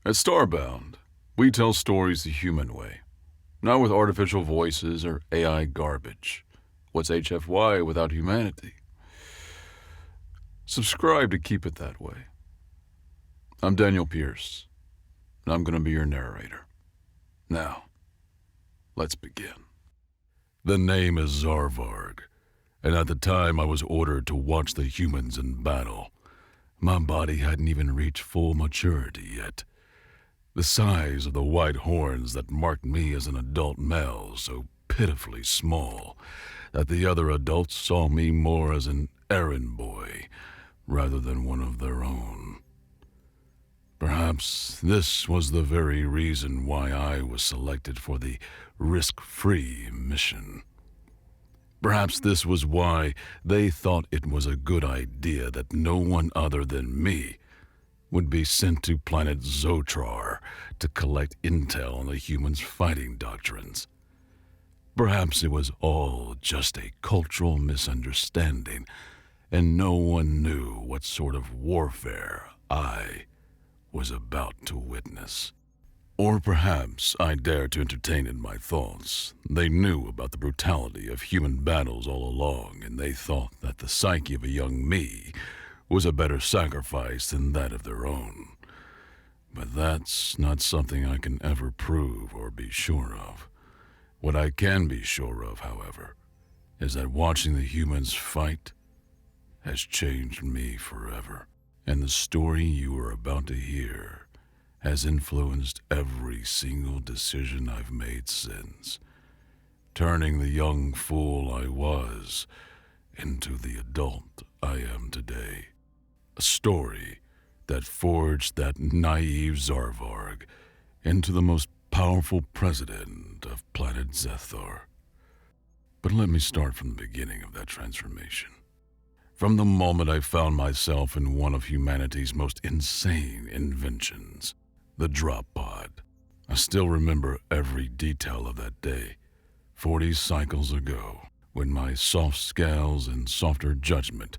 At Starbound, we tell stories the human way, not with artificial voices or AI garbage. What's HFY without humanity? Subscribe to keep it that way. I'm Daniel Pierce, and I'm going to be your narrator. Now, let's begin. The name is Zarvarg, and at the time I was ordered to watch the humans in battle. My body hadn't even reached full maturity yet. The size of the white horns that marked me as an adult male so pitifully small that the other adults saw me more as an errand boy rather than one of their own. Perhaps this was the very reason why I was selected for the risk-free mission. Perhaps this was why they thought it was a good idea that no one other than me would be sent to planet Zotrar to collect intel on the humans' fighting doctrines. Perhaps it was all just a cultural misunderstanding, and no one knew what sort of warfare I was about to witness. Or perhaps I dared to entertain in my thoughts. They knew about the brutality of human battles all along, and they thought that the psyche of a young me was a better sacrifice than that of their own. But that's not something I can ever prove or be sure of. What I can be sure of, however, is that watching the humans fight has changed me forever. And the story you are about to hear has influenced every single decision I've made since, turning the young fool I was into the adult I am today. A story that forged that naive Zarvarg into the most powerful president of planet Zethar. But let me start from the beginning of that transformation. From the moment I found myself in one of humanity's most insane inventions, the drop pod. I still remember every detail of that day, 40 cycles ago, when my soft scales and softer judgment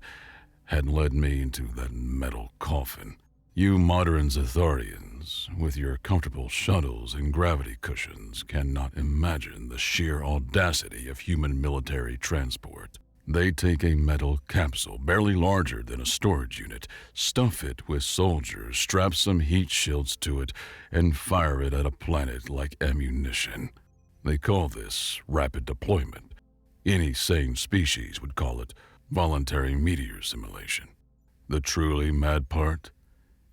had led me into that metal coffin. You modern Zetharians, with your comfortable shuttles and gravity cushions, cannot imagine the sheer audacity of human military transport. They take a metal capsule barely larger than a storage unit, stuff it with soldiers, strap some heat shields to it, and fire it at a planet like ammunition. They call this rapid deployment. Any sane species would call it voluntary meteor simulation. The truly mad part?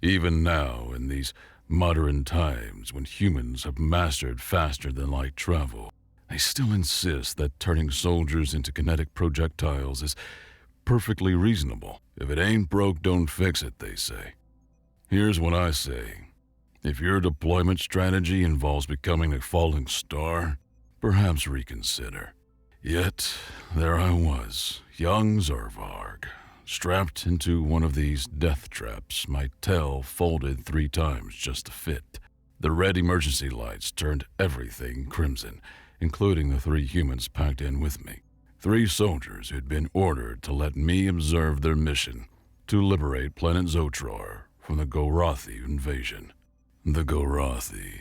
Even now, in these modern times when humans have mastered faster-than-light travel, they still insist that turning soldiers into kinetic projectiles is perfectly reasonable. If it ain't broke, don't fix it, they say. Here's what I say. If your deployment strategy involves becoming a falling star, perhaps reconsider. Yet, there I was, young Zarvarg, strapped into one of these death traps, my tail folded 3 times just to fit. The red emergency lights turned everything crimson, including the 3 humans packed in with me. 3 soldiers who'd been ordered to let me observe their mission to liberate planet Zotrar from the Gorathi invasion. The Gorathi.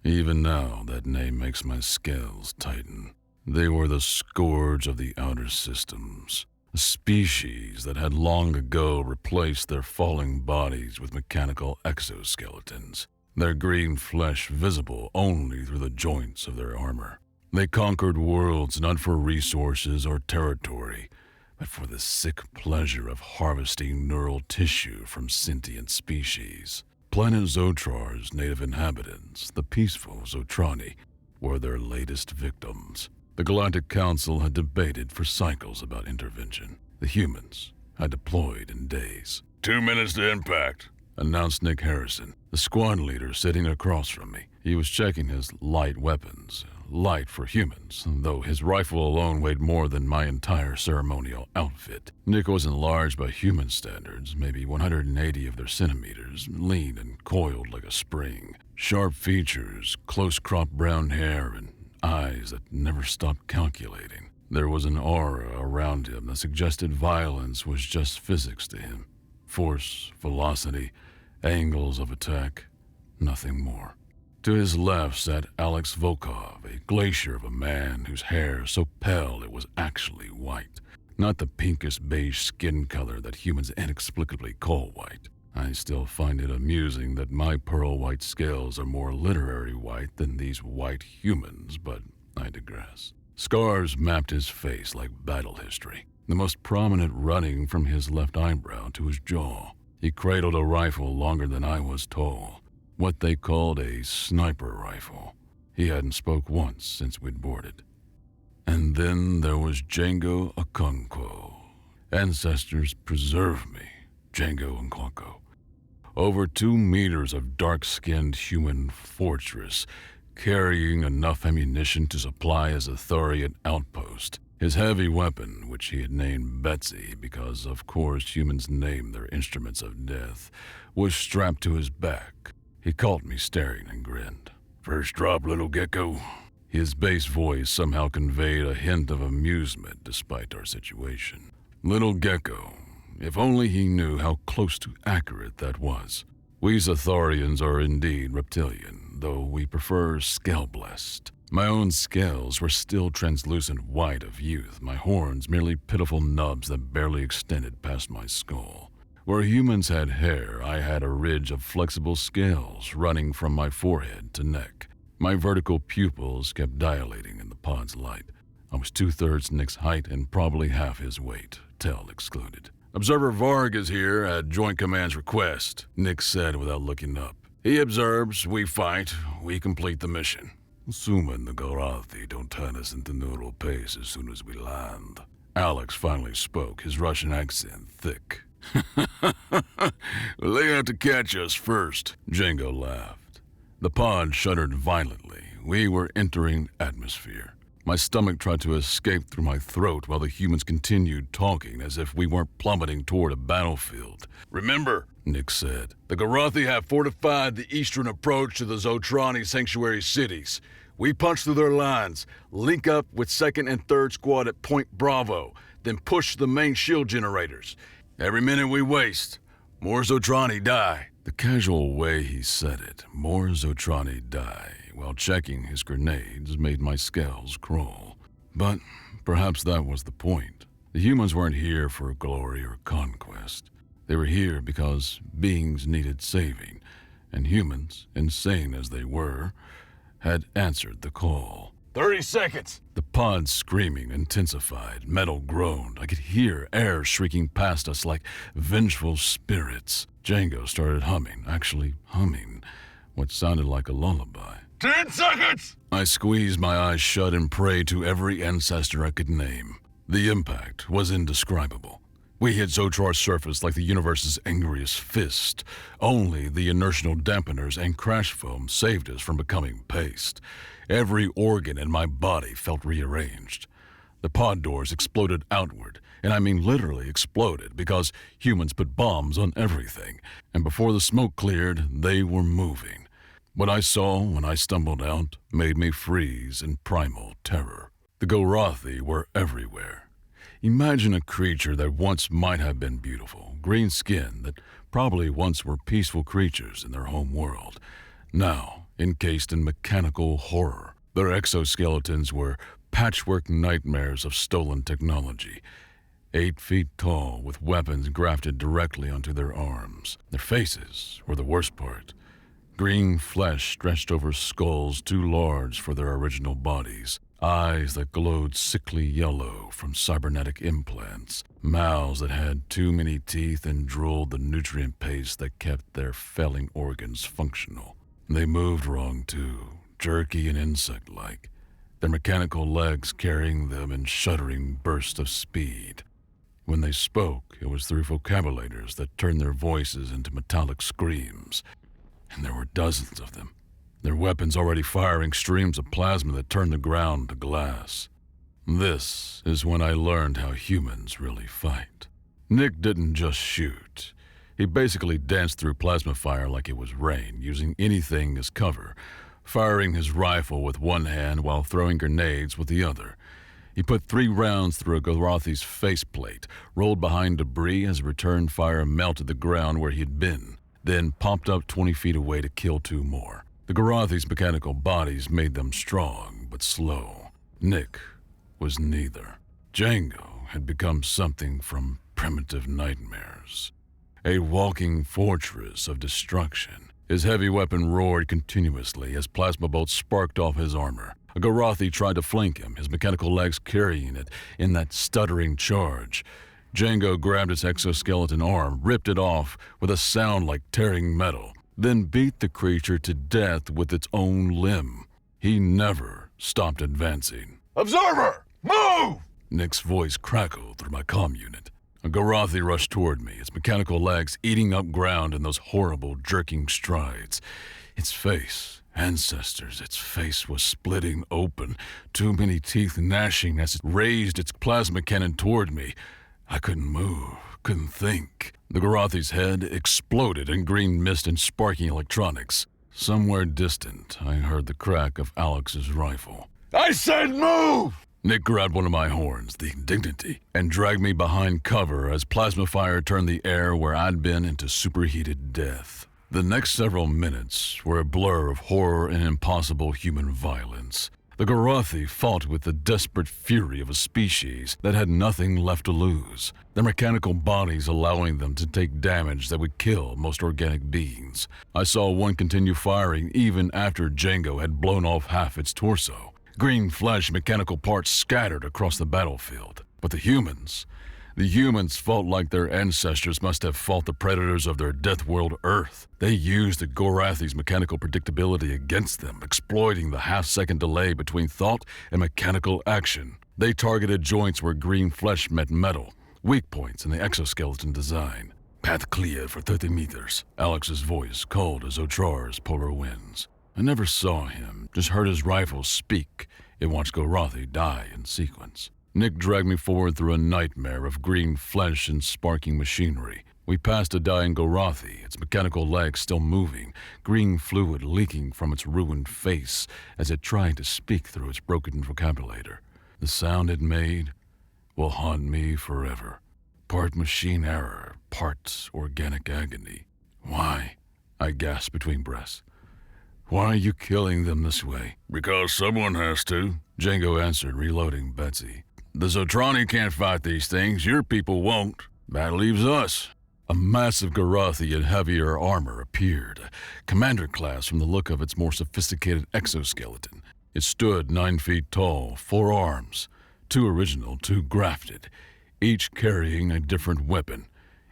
Even now, that name makes my scales tighten. They were the scourge of the outer systems, a species that had long ago replaced their falling bodies with mechanical exoskeletons, their green flesh visible only through the joints of their armor. They conquered worlds not for resources or territory, but for the sick pleasure of harvesting neural tissue from sentient species. Planet Zotrar's native inhabitants, the peaceful Zotrani, were their latest victims. The Galactic Council had debated for cycles about intervention. The humans had deployed in days. 2 minutes to impact, announced Nick Harrison, the squad leader sitting across from me. He was checking his light weapons. Light for humans, though his rifle alone weighed more than my entire ceremonial outfit. Nick was enlarged by human standards, maybe 180 of their centimeters, lean and coiled like a spring. Sharp features, close-cropped brown hair, and eyes that never stopped calculating. There was an aura around him that suggested violence was just physics to him. Force, velocity, angles of attack. nothing more. To his left sat Alex Volkov, a glacier of a man whose hair so pale it was actually white, not the pinkish beige skin color that humans inexplicably call white. I still find it amusing that my pearl white scales are more literary white than these white humans, but I digress. Scars mapped his face like battle history, the most prominent running from his left eyebrow to his jaw. He cradled a rifle longer than I was tall, what they called a sniper rifle. He hadn't spoke once since we'd boarded. And then there was Django Okonkwo. Ancestors preserve me, Django Okonkwo. Over 2 meters of dark-skinned human fortress, carrying enough ammunition to supply his Athorian outpost. His heavy weapon, which he had named Betsy because of course humans name their instruments of death, was strapped to his back. He caught me staring and grinned. "First drop, little gecko." His bass voice somehow conveyed a hint of amusement despite our situation. Little gecko. If only he knew how close to accurate that was. We Zathorians are indeed reptilian, though we prefer scale-blessed. My own scales were still translucent white of youth, my horns merely pitiful nubs that barely extended past my skull. Where humans had hair, I had a ridge of flexible scales running from my forehead to neck. My vertical pupils kept dilating in the pod's light. I was 2/3 Nick's height and probably half his weight, Tell excluded. "Observer Varg is here at Joint Command's request," Nick said without looking up. "He observes, we fight, we complete the mission. Assuming the Galathi don't turn us into neural paste as soon as we land." Alex finally spoke, his Russian accent thick. "Well, they have to catch us first," Django laughed. The pod shuddered violently. We were entering atmosphere. My stomach tried to escape through my throat while the humans continued talking as if we weren't plummeting toward a battlefield. "Remember," Nick said, "the Garathi have fortified the eastern approach to the Zotrani sanctuary cities. We punch through their lines, link up with 2nd and 3rd Squad at Point Bravo, then push the main shield generators. Every minute we waste, more Zotrani die." The casual way he said it, more Zotrani die, while checking his grenades, made my scales crawl. But perhaps that was the point. The humans weren't here for glory or conquest. They were here because beings needed saving, and humans, insane as they were, had answered the call. 30 seconds! The pod screaming intensified, metal groaned. I could hear air shrieking past us like vengeful spirits. Django started humming, actually humming, what sounded like a lullaby. 10 seconds! I squeezed my eyes shut and prayed to every ancestor I could name. The impact was indescribable. We hit Zotrar's surface like the universe's angriest fist. Only the inertial dampeners and crash foam saved us from becoming paste. Every organ in my body felt rearranged. The pod doors exploded outward, and I mean literally exploded because humans put bombs on everything, and before the smoke cleared, they were moving. What I saw when I stumbled out made me freeze in primal terror. The Garathi were everywhere. Imagine a creature that once might have been beautiful, green skin, that probably once were peaceful creatures in their home world, now encased in mechanical horror. Their exoskeletons were patchwork nightmares of stolen technology, 8 feet tall with weapons grafted directly onto their arms. Their faces were the worst part. Green flesh stretched over skulls too large for their original bodies. Eyes that glowed sickly yellow from cybernetic implants. Mouths that had too many teeth and drooled the nutrient paste that kept their failing organs functional. They moved wrong too, jerky and insect-like, their mechanical legs carrying them in shuddering bursts of speed. When they spoke, it was through vocabulators that turned their voices into metallic screams. And there were dozens of them, their weapons already firing streams of plasma that turned the ground to glass. This is when I learned how humans really fight. Nick didn't just shoot. He basically danced through plasma fire like it was rain, using anything as cover, firing his rifle with one hand while throwing grenades with the other. He put 3 rounds through a Garathi's faceplate, rolled behind debris as return fire melted the ground where he had been. then popped up 20 feet away to kill 2 more. The Garathi's mechanical bodies made them strong but slow. Nick was neither. Django had become something from primitive nightmares. A walking fortress of destruction. His heavy weapon roared continuously as plasma bolts sparked off his armor. A Garathi tried to flank him, his mechanical legs carrying it in that stuttering charge. Django grabbed its exoskeleton arm, ripped it off with a sound like tearing metal, then beat the creature to death with its own limb. He never stopped advancing. "Observer! Move!" Nick's voice crackled through my comm unit. A Garathi rushed toward me, its mechanical legs eating up ground in those horrible, jerking strides. Its face, ancestors, its face was splitting open, too many teeth gnashing as it raised its plasma cannon toward me. I couldn't move, couldn't think. The Garathi's head exploded in green mist and sparking electronics. Somewhere distant, I heard the crack of Alex's rifle. "I said move!" Nick grabbed one of my horns, the indignity, and dragged me behind cover as plasma fire turned the air where I'd been into superheated death. The next several minutes were a blur of horror and impossible human violence. The Garathi fought with the desperate fury of a species that had nothing left to lose, their mechanical bodies allowing them to take damage that would kill most organic beings. I saw one continue firing even after Django had blown off half its torso. Green flesh, mechanical parts scattered across the battlefield. But the humans fought like their ancestors must have fought the predators of their death world Earth. They used the Garathi's mechanical predictability against them, exploiting the half-second delay between thought and mechanical action. They targeted joints where green flesh met metal, weak points in the exoskeleton design. Path clear for 30 meters, Alex's voice cold as Ochar's polar winds. I never saw him, just heard his rifle speak and watched Garathi die in sequence. Nick dragged me forward through a nightmare of green flesh and sparking machinery. We passed a dying Garathi, its mechanical legs still moving, green fluid leaking from its ruined face as it tried to speak through its broken vocabulator. The sound it made will haunt me forever. Part machine error, part organic agony. "Why?" I gasped between breaths. "Why are you killing them this way?" "Because someone has to," Django answered, reloading Betsy. "The Zotrani can't fight these things. Your people won't. That leaves us." A massive Garathi in heavier armor appeared, commander class from the look of its more sophisticated exoskeleton. It stood 9 feet tall, 4 arms, 2 original, 2 grafted, each carrying a different weapon.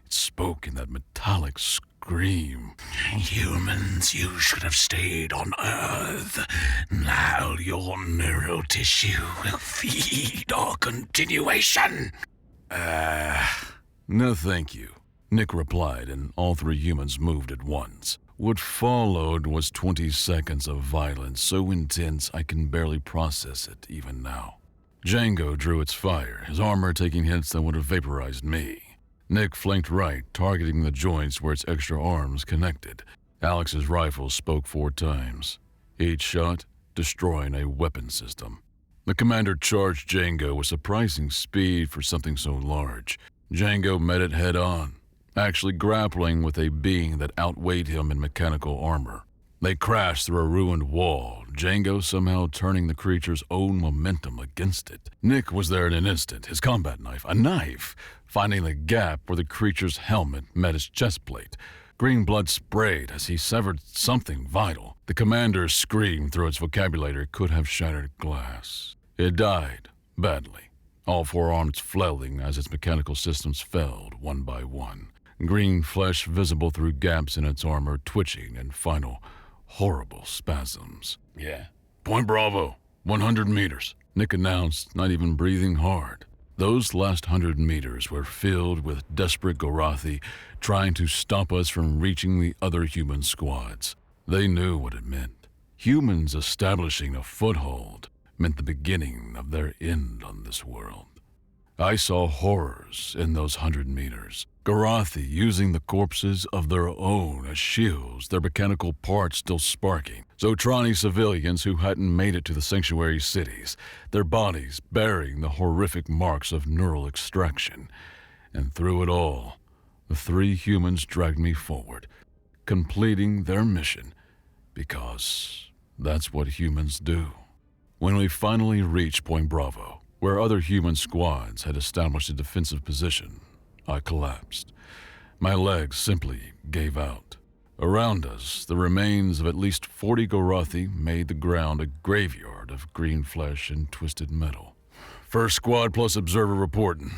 It spoke in that metallic scream. "Humans, you should have stayed on Earth. Now your neural tissue will feed our continuation." No thank you, Nick replied, and all 3 humans moved at once. What followed was 20 seconds of violence so intense I can barely process it even now. Django drew its fire, his armor taking hits that would have vaporized me. Nick flanked right, targeting the joints where its extra arms connected. Alex's rifle spoke 4 times, each shot destroying a weapon system. The commander charged Django with surprising speed for something so large. Django met it head on, actually grappling with a being that outweighed him in mechanical armor. They crashed through a ruined wall, Django somehow turning the creature's own momentum against it. Nick was there in an instant, his combat knife, a knife, finding the gap where the creature's helmet met his chest plate. Green blood sprayed as he severed something vital. The commander's scream through its vocabulator could have shattered glass. It died, badly, all 4 arms flailing as its mechanical systems failed one by one. Green flesh visible through gaps in its armor, twitching in final, horrible spasms. "Yeah. Point Bravo, 100 meters, Nick announced, not even breathing hard. Those last 100 meters were filled with desperate Garathi trying to stop us from reaching the other human squads. They knew what it meant. Humans establishing a foothold meant the beginning of their end on this world. I saw horrors in those 100 meters. Garathi using the corpses of their own as shields, their mechanical parts still sparking. Zotrani civilians who hadn't made it to the sanctuary cities, their bodies bearing the horrific marks of neural extraction. And through it all, the 3 humans dragged me forward, completing their mission, because that's what humans do. When we finally reached Point Bravo, where other human squads had established a defensive position, I collapsed. My legs simply gave out. Around us, the remains of at least 40 Gorothi made the ground a graveyard of green flesh and twisted metal. First squad plus observer reporting.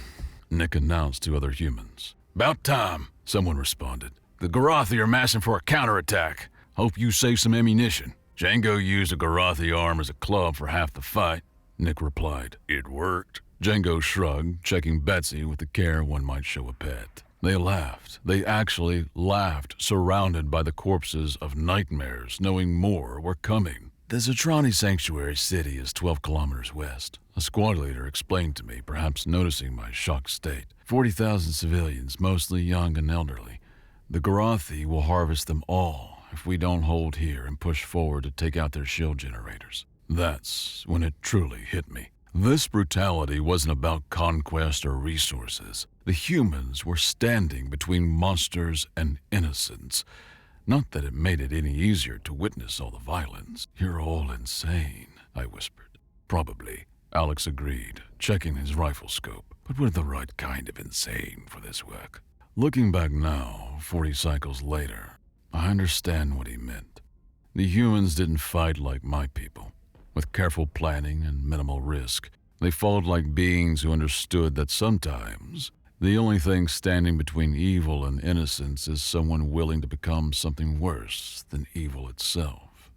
Nick announced to other humans. About time, Someone responded. the Gorothi are massing for a counterattack. Hope you save some ammunition. Django used a Gorothi arm as a club for half the fight. Nick replied. It worked. Django shrugged, checking Betsy with the care one might show a pet. They laughed. They actually laughed, surrounded by the corpses of nightmares, knowing more were coming. The Zatrani Sanctuary City is 12 kilometers west. A squad leader explained to me, perhaps noticing my shocked state. 40,000 civilians, mostly young and elderly. The Gorothi will harvest them all if we don't hold here and push forward to take out their shield generators. That's when it truly hit me. This brutality wasn't about conquest or resources. The humans were standing between monsters and innocents. Not that it made it any easier to witness all the violence. You're all insane, I whispered. Probably, Alex agreed, checking his rifle scope. But we're the right kind of insane for this work. Looking back now, 40 cycles later, I understand what he meant. The humans didn't fight like my people. With careful planning and minimal risk, they fought like beings who understood that sometimes the only thing standing between evil and innocence is someone willing to become something worse than evil itself.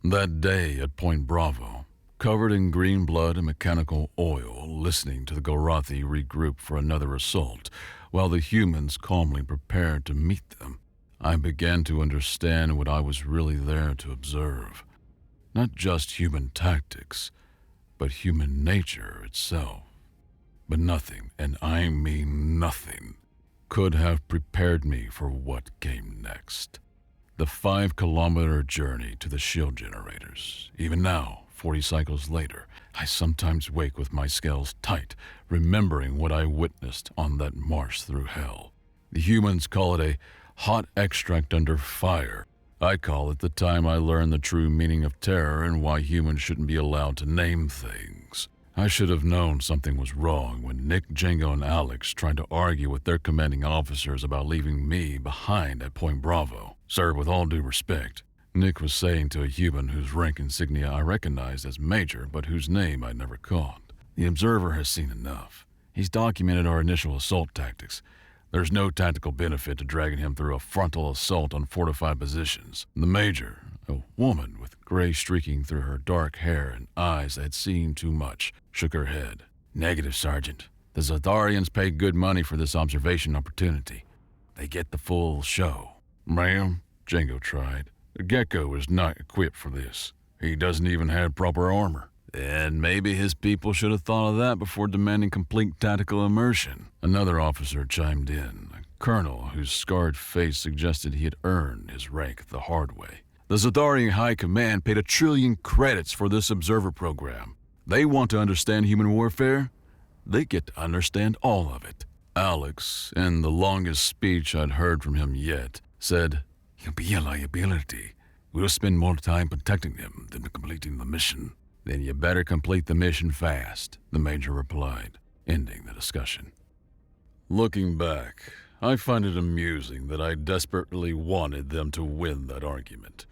That day at Point Bravo, covered in green blood and mechanical oil, listening to the Gorothi regroup for another assault, while the humans calmly prepared to meet them, I began to understand what I was really there to observe. Not just human tactics, but human nature itself. But nothing, and I mean nothing, could have prepared me for what came next. The 5-kilometer journey to the shield generators. Even now, 40 cycles later, I sometimes wake with my scales tight, remembering what I witnessed on that march through hell. The humans call it a hot extract under fire. I call it the time I learned the true meaning of terror and why humans shouldn't be allowed to name things. I should have known something was wrong when Nick, Django, and Alex tried to argue with their commanding officers about leaving me behind at Point Bravo. Sir, with all due respect, Nick was saying to a human whose rank insignia I recognized as Major, but whose name I'd never caught. The Observer has seen enough. He's documented our initial assault tactics. There's no tactical benefit to dragging him through a frontal assault on fortified positions. The Major, a woman with gray streaking through her dark hair and eyes that had seen too much, shook her head. Negative, Sergeant. The Zadarians pay good money for this observation opportunity. They get the full show. Ma'am, Django tried. the Gecko is not equipped for this. He doesn't even have proper armor. And maybe his people should have thought of that before demanding complete tactical immersion. Another officer chimed in, a colonel whose scarred face suggested he had earned his rank the hard way. The Zadarian High Command paid 1 trillion credits for this observer program. They want to understand human warfare. They get to understand all of it. Alex, in the longest speech I'd heard from him yet, said, "He'll be a liability. We'll spend more time protecting him than completing the mission." "Then you better complete the mission fast," the Major replied, ending the discussion. Looking back, I find it amusing that I desperately wanted them to win that argument.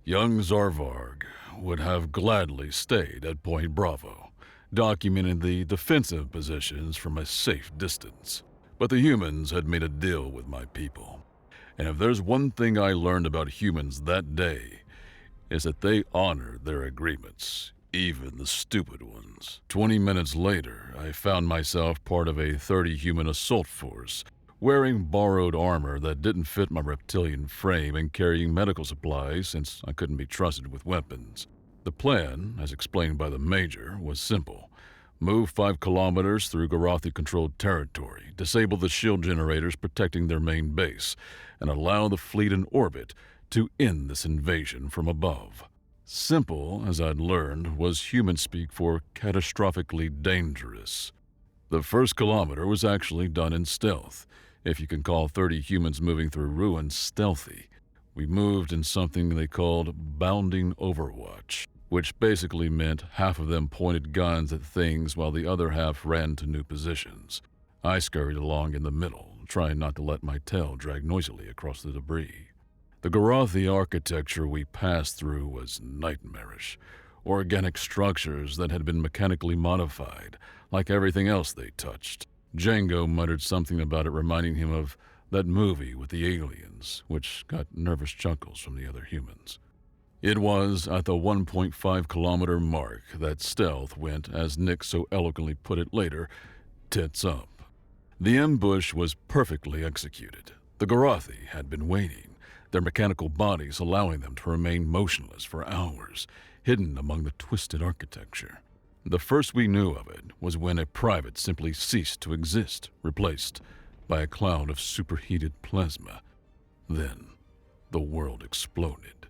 Young Zarvarg would have gladly stayed at Point Bravo, documenting the defensive positions from a safe distance. But the humans had made a deal with my people. And if there's one thing I learned about humans that day, is that they honor their agreements, even the stupid ones. 20 minutes later, I found myself part of a 30-human assault force, wearing borrowed armor that didn't fit my reptilian frame and carrying medical supplies since I couldn't be trusted with weapons. The plan, as explained by the Major, was simple. Move 5 kilometers through Garathi-controlled territory, disable the shield generators protecting their main base, and allow the fleet in orbit to end this invasion from above. Simple, as I'd learned, was human speak for catastrophically dangerous. The first kilometer was actually done in stealth, if you can call 30 humans moving through ruins stealthy. We moved in something they called bounding overwatch, which basically meant half of them pointed guns at things while the other half ran to new positions. I scurried along in the middle, trying not to let my tail drag noisily across the debris. The Garathi architecture we passed through was nightmarish. Organic structures that had been mechanically modified, like everything else they touched. Django muttered something about it reminding him of that movie with the aliens, which got nervous chuckles from the other humans. It was at the 1.5-kilometer mark that stealth went, as Nick so eloquently put it later, tits up. The ambush was perfectly executed. The Garathi had been waiting, their mechanical bodies allowing them to remain motionless for hours, hidden among the twisted architecture. The first we knew of it was when a private simply ceased to exist, replaced by a cloud of superheated plasma. Then, the world exploded.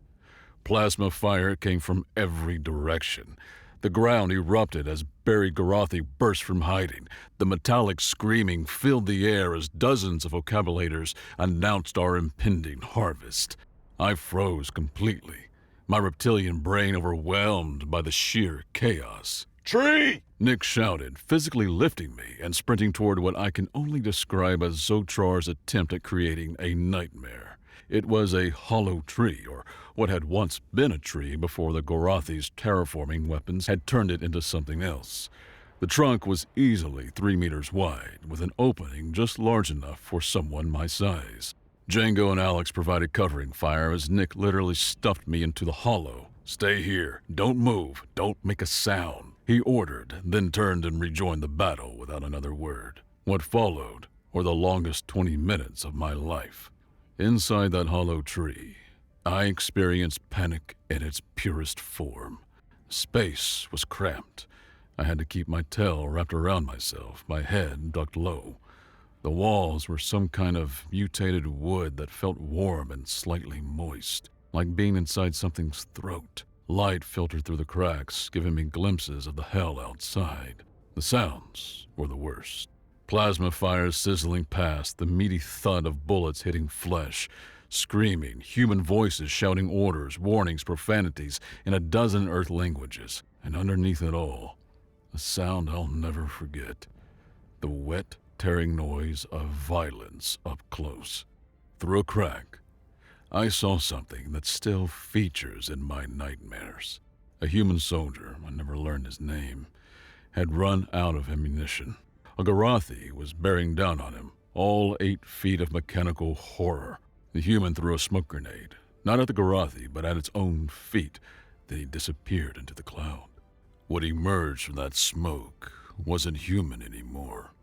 Plasma fire came from every direction. The ground erupted as buried Garathi burst from hiding. The metallic screaming filled the air as dozens of vocabulators announced our impending harvest. I froze completely, my reptilian brain overwhelmed by the sheer chaos. "Tree!" Nick shouted, physically lifting me and sprinting toward what I can only describe as Zotrar's attempt at creating a nightmare. It was a hollow tree, or what had once been a tree before the Gorathi's terraforming weapons had turned it into something else. The trunk was easily 3 meters wide, with an opening just large enough for someone my size. Django and Alex provided covering fire as Nick literally stuffed me into the hollow. "Stay here. Don't move. Don't make a sound," he ordered, then turned and rejoined the battle without another word. What followed were the longest 20 minutes of my life. Inside that hollow tree, I experienced panic in its purest form. Space was cramped. I had to keep my tail wrapped around myself, my head ducked low. The walls were some kind of mutated wood that felt warm and slightly moist, like being inside something's throat. Light filtered through the cracks, giving me glimpses of the hell outside. The sounds were the worst. Plasma fire sizzling past, the meaty thud of bullets hitting flesh, screaming, human voices shouting orders, warnings, profanities in a dozen Earth languages, and underneath it all, a sound I'll never forget. The wet, tearing noise of violence up close. Through a crack, I saw something that still features in my nightmares. A human soldier, I never learned his name, had run out of ammunition. A Garathi was bearing down on him, all 8 feet of mechanical horror. The human threw a smoke grenade, not at the Garathi, but at its own feet. Then he disappeared into the cloud. What emerged from that smoke wasn't human anymore.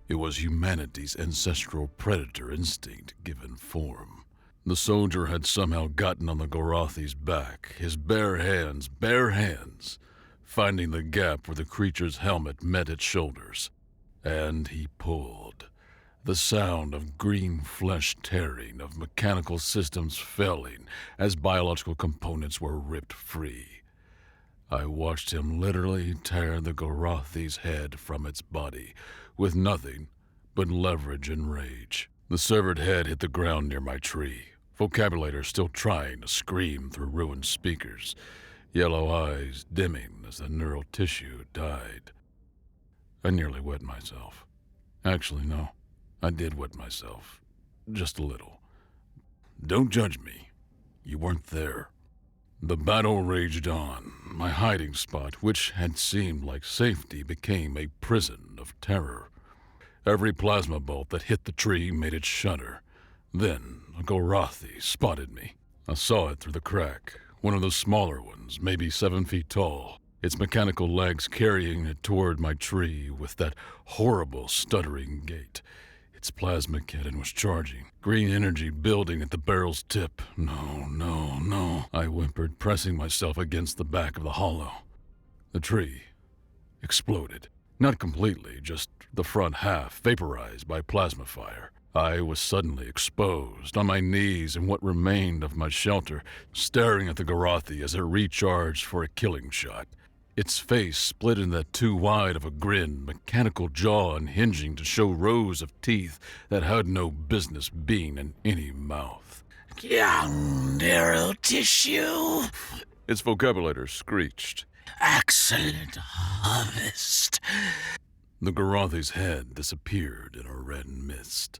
It was humanity's ancestral predator instinct given form. The soldier had somehow gotten on the Garathi's back, his bare hands, finding the gap where the creature's helmet met its shoulders. And he pulled. The sound of green flesh tearing, of mechanical systems failing as biological components were ripped free. I watched him literally tear the Garathi's head from its body, with nothing but leverage and rage. The severed head hit the ground near my tree, vocabulator still trying to scream through ruined speakers, yellow eyes dimming as the neural tissue died. I nearly wet myself. Actually, no, I did wet myself. Just a little. Don't judge me. You weren't there. The battle raged on. My hiding spot, which had seemed like safety, became a prison of terror. Every plasma bolt that hit the tree made it shudder. Then a Garathi spotted me. I saw it through the crack, one of the smaller ones, maybe 7 feet tall, its mechanical legs carrying it toward my tree with that horrible stuttering gait. Its plasma cannon was charging, green energy building at the barrel's tip. No, I whimpered, pressing myself against the back of the hollow. The tree exploded. Not completely, just the front half vaporized by plasma fire. I was suddenly exposed, on my knees in what remained of my shelter, staring at the Garathi as it recharged for a killing shot. its face split in that too wide of a grin, mechanical jaw unhinging to show rows of teeth that had no business being in any mouth. Young neural tissue. Its vocabulary screeched. Excellent harvest. The Garothi's head disappeared in a red mist.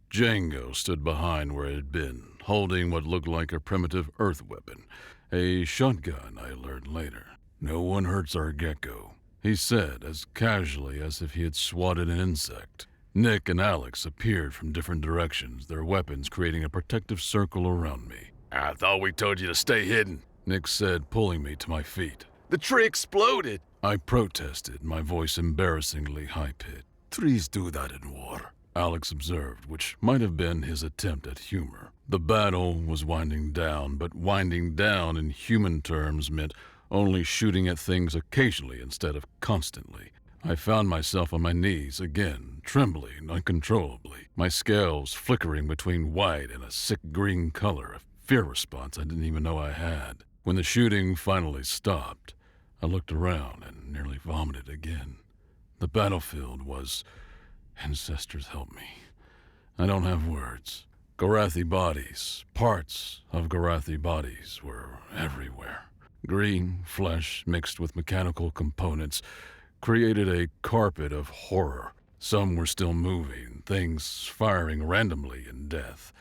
Django stood behind where it had been, holding what looked like a primitive earth weapon. A shotgun, I learned later. "No one hurts our gecko," he said as casually as if he had swatted an insect. Nick and Alex appeared from different directions, their weapons creating a protective circle around me. I thought we told you to stay hidden, Nick said, pulling me to my feet. The tree exploded. I protested, my voice embarrassingly high-pitched. "Trees do that in war," Alex observed, which might have been his attempt at humor. The battle was winding down, but winding down in human terms meant only shooting at things occasionally instead of constantly. I found myself on my knees again, trembling uncontrollably, my scales flickering between white and a sick green color, a fear response I didn't even know I had. When the shooting finally stopped, I looked around and nearly vomited again. The battlefield was... Ancestors help me. I don't have words. Garathi bodies, parts of Garathi bodies were everywhere. Green flesh mixed with mechanical components created a carpet of horror. Some were still moving, things firing randomly in death.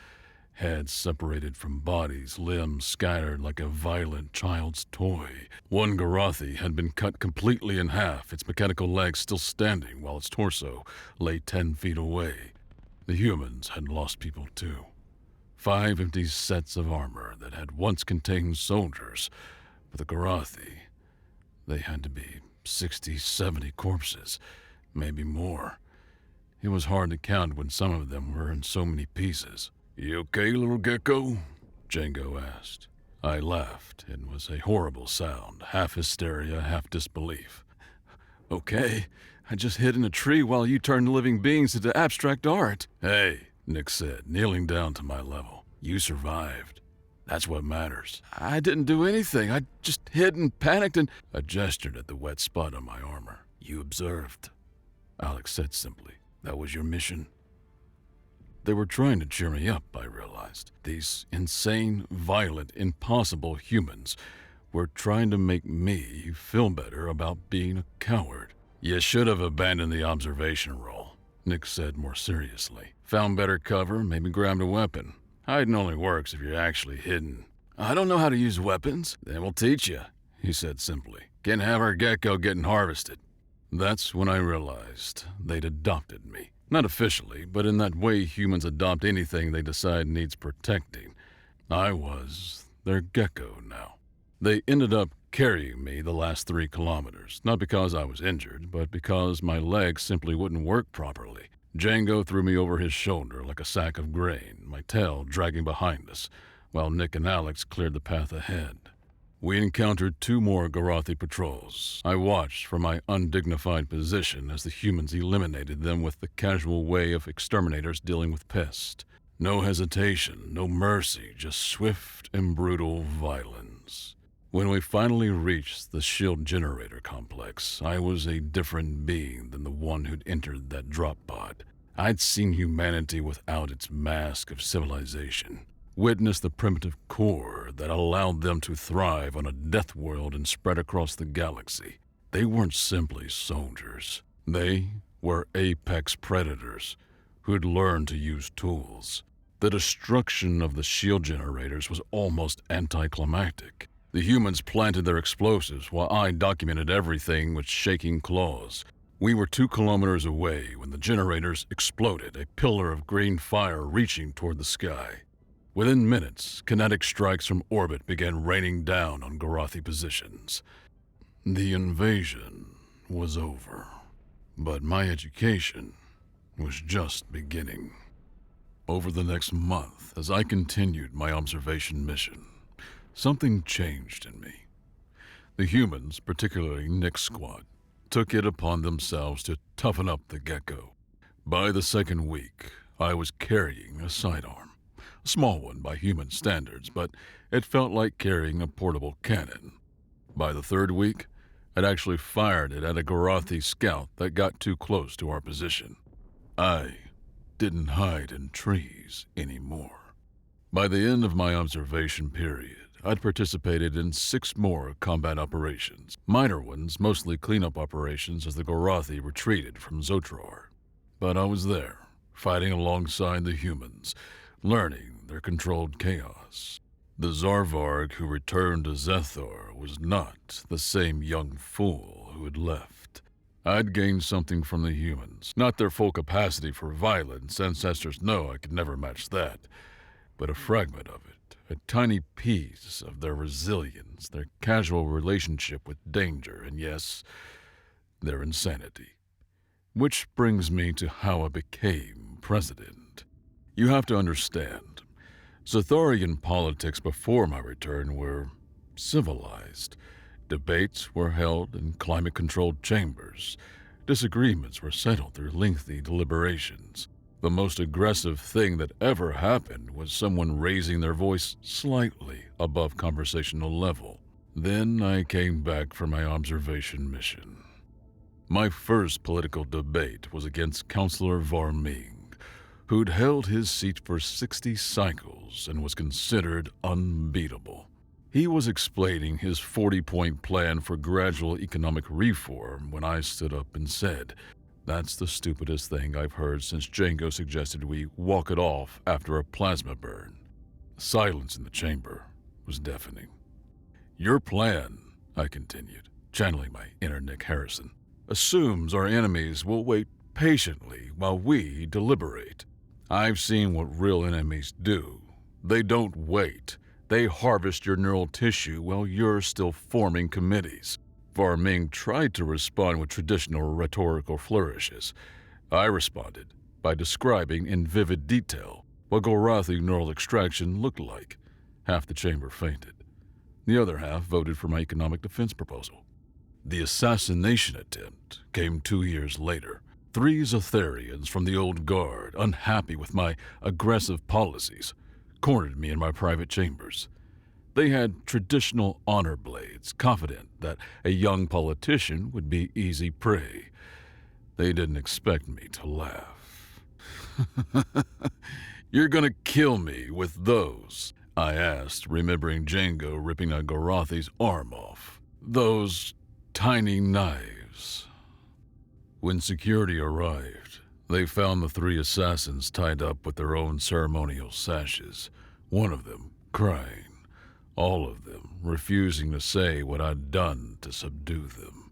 Heads separated from bodies, limbs scattered like a violent child's toy. One Garathi had been cut completely in half, its mechanical legs still standing while its torso lay 10 feet away. The humans had lost people too. 5 empty sets of armor that had once contained soldiers. For the Garathi, they had to be 60, 70 corpses, maybe more. It was hard to count when some of them were in so many pieces. "You okay, little gecko?" Django asked. I laughed. It was a horrible sound, half hysteria, half disbelief. "Okay, I just hid in a tree while you turned living beings into abstract art." "Hey," Nick said, kneeling down to my level. "You survived. That's what matters." "I didn't do anything. I just hid and panicked and..." I gestured at the wet spot on my armor. "You observed," Alex said simply. "That was your mission." They were trying to cheer me up, I realized. These insane, violent, impossible humans were trying to make me feel better about being a coward. "You should have abandoned the observation role," Nick said more seriously. "Found better cover, maybe grabbed a weapon. Hiding only works if you're actually hidden." "I don't know how to use weapons." "Then we'll teach you," he said simply. "Can't have our gecko getting harvested." That's when I realized they'd adopted me. Not officially, but in that way humans adopt anything they decide needs protecting. I was their gecko now. They ended up carrying me the last 3 kilometers, not because I was injured, but because my legs simply wouldn't work properly. Django threw me over his shoulder like a sack of grain, my tail dragging behind us, while Nick and Alex cleared the path ahead. We encountered 2 more Garathi patrols. I watched from my undignified position as the humans eliminated them with the casual way of exterminators dealing with pests. No hesitation, no mercy, just swift and brutal violence. When we finally reached the shield generator complex, I was a different being than the one who'd entered that drop pod. I'd seen humanity without its mask of civilization. Witnessed the primitive core that allowed them to thrive on a death world and spread across the galaxy. They weren't simply soldiers. They were apex predators who'd learned to use tools. The destruction of the shield generators was almost anticlimactic. The humans planted their explosives while I documented everything with shaking claws. We were 2 kilometers away when the generators exploded, a pillar of green fire reaching toward the sky. Within minutes, kinetic strikes from orbit began raining down on Garathi positions. The invasion was over, but my education was just beginning. Over the next month, as I continued my observation mission, something changed in me. The humans, particularly Nick's squad, took it upon themselves to toughen up the gecko. By the 2nd week, I was carrying a sidearm. A small one by human standards, but it felt like carrying a portable cannon. By the 3rd week, had actually fired it at a Garathi scout that got too close to our position. I didn't hide in trees anymore. By the end of my observation period, I'd participated in 6 more combat operations, minor ones mostly cleanup operations as the Garathi retreated from Zotrar. But I was there, fighting alongside the humans, learning their controlled chaos. The Zarvarg who returned to Zethar was not the same young fool who had left. I'd gained something from the humans, not their full capacity for violence, ancestors know I could never match that, but a fragment of it, a tiny piece of their resilience, their casual relationship with danger, and yes, their insanity. Which brings me to how I became president. You have to understand, Zathorian politics before my return were civilized. Debates were held in climate-controlled chambers. Disagreements were settled through lengthy deliberations. The most aggressive thing that ever happened was someone raising their voice slightly above conversational level. Then I came back for my observation mission. My first political debate was against Councillor Varming, who'd held his seat for 60 cycles and was considered unbeatable. He was explaining his 40-point plan for gradual economic reform when I stood up and said, "That's the stupidest thing I've heard since Django suggested we walk it off after a plasma burn." The silence in the chamber was deafening. "Your plan," I continued, channeling my inner Nick Harrison, "assumes our enemies will wait patiently while we deliberate. I've seen what real enemies do. They don't wait. They harvest your neural tissue while you're still forming committees." Varming tried to respond with traditional rhetorical flourishes. I responded by describing in vivid detail what Garathi neural extraction looked like. Half the chamber fainted. The other half voted for my economic defense proposal. The assassination attempt came 2 years later. 3 Zatharians from the old guard, unhappy with my aggressive policies, cornered me in my private chambers. They had traditional honor blades, confident that a young politician would be easy prey. They didn't expect me to laugh. "You're gonna kill me with those?" I asked, remembering Django ripping a Garathi's arm off. "Those tiny knives." When security arrived, they found the 3 assassins tied up with their own ceremonial sashes, one of them crying, all of them refusing to say what I'd done to subdue them.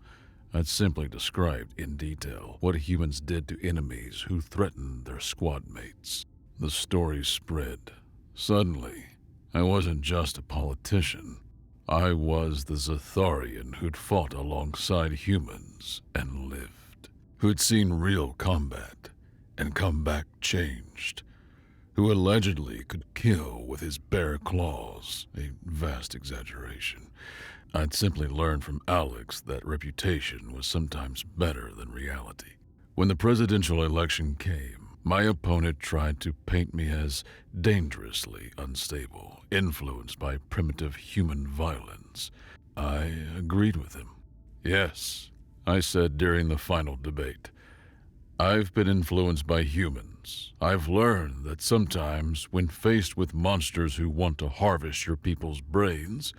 I'd simply described in detail what humans did to enemies who threatened their squad mates. The story spread. Suddenly, I wasn't just a politician. I was the Zatharian who'd fought alongside humans and lived, who'd seen real combat and come back changed, who allegedly could kill with his bare claws, a vast exaggeration. I'd simply learned from Alex that reputation was sometimes better than reality. When the presidential election came, my opponent tried to paint me as dangerously unstable, influenced by primitive human violence. I agreed with him. "Yes," I said during the final debate, "I've been influenced by humans. I've learned that sometimes when faced with monsters who want to harvest your people's brains,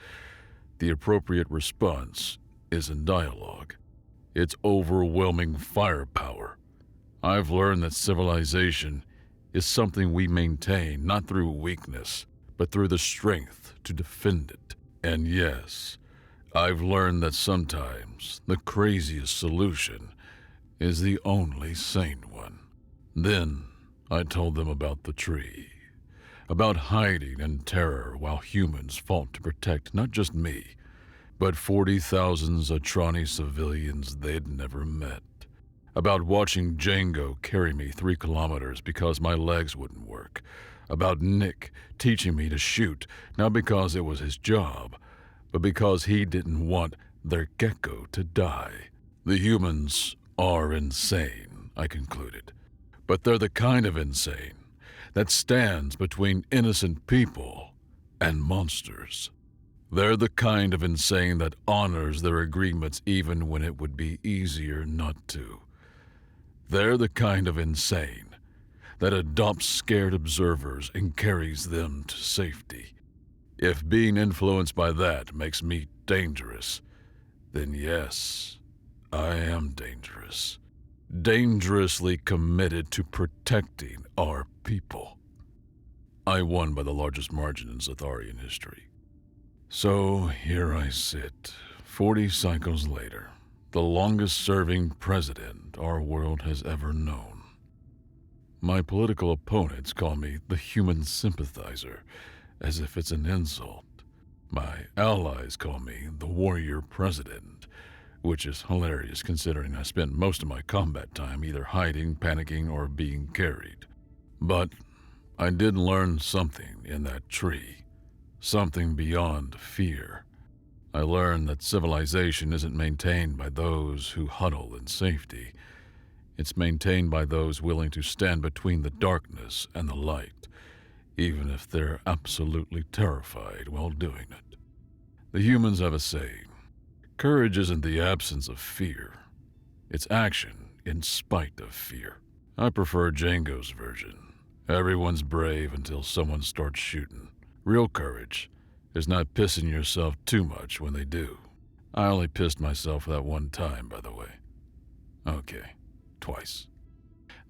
the appropriate response isn't dialogue. It's overwhelming firepower. I've learned that civilization is something we maintain not through weakness, but through the strength to defend it. And yes, I've learned that sometimes the craziest solution is the only sane one." Then I told them about the tree, about hiding in terror while humans fought to protect not just me, but 40,000 Zatrani civilians they'd never met, about watching Django carry me 3 kilometers because my legs wouldn't work, about Nick teaching me to shoot, not because it was his job, but because he didn't want their gecko to die. The humans are insane, I concluded, but they're the kind of insane that stands between innocent people and monsters. They're the kind of insane that honors their agreements even when it would be easier not to. They're the kind of insane that adopts scared observers and carries them to safety. If being influenced by that makes me dangerous, then yes, I am dangerous. Dangerously committed to protecting our people. I won by the largest margin in Zatharian history. So here I sit, 40 cycles later, the longest-serving president our world has ever known. My political opponents call me the human sympathizer, as if it's an insult. My allies call me the warrior president, which is hilarious considering I spent most of my combat time either hiding, panicking, or being carried. But I did learn something in that tree, something beyond fear. I learned that civilization isn't maintained by those who huddle in safety. It's maintained by those willing to stand between the darkness and the light, even if they're absolutely terrified while doing it. The humans have a saying: courage isn't the absence of fear, it's action in spite of fear. I prefer Django's version. Everyone's brave until someone starts shooting. Real courage is not pissing yourself too much when they do. I only pissed myself that one time, by the way. Okay, twice.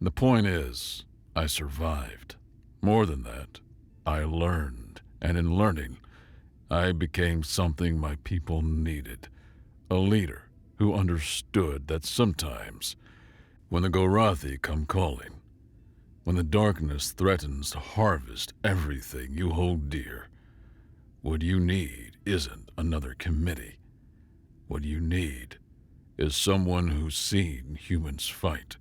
The point is, I survived. More than that, I learned, and in learning, I became something my people needed. A leader who understood that sometimes, when the Gorathi come calling, when the darkness threatens to harvest everything you hold dear, what you need isn't another committee. What you need is someone who's seen humans fight,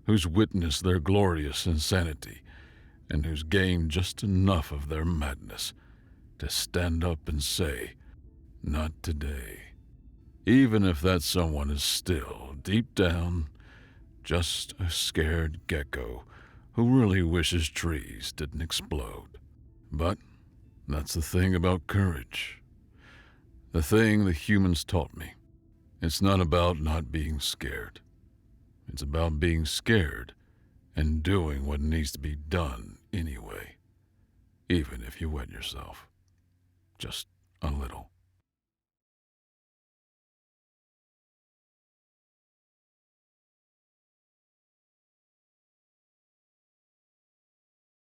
who's witnessed their glorious insanity, and who's gained just enough of their madness to stand up and say, "Not today." Even if that someone is still, deep down, just a scared gecko who really wishes trees didn't explode. But that's the thing about courage. The thing the humans taught me. It's not about not being scared. It's about being scared and doing what needs to be done anyway, even if you wet yourself. Just a little.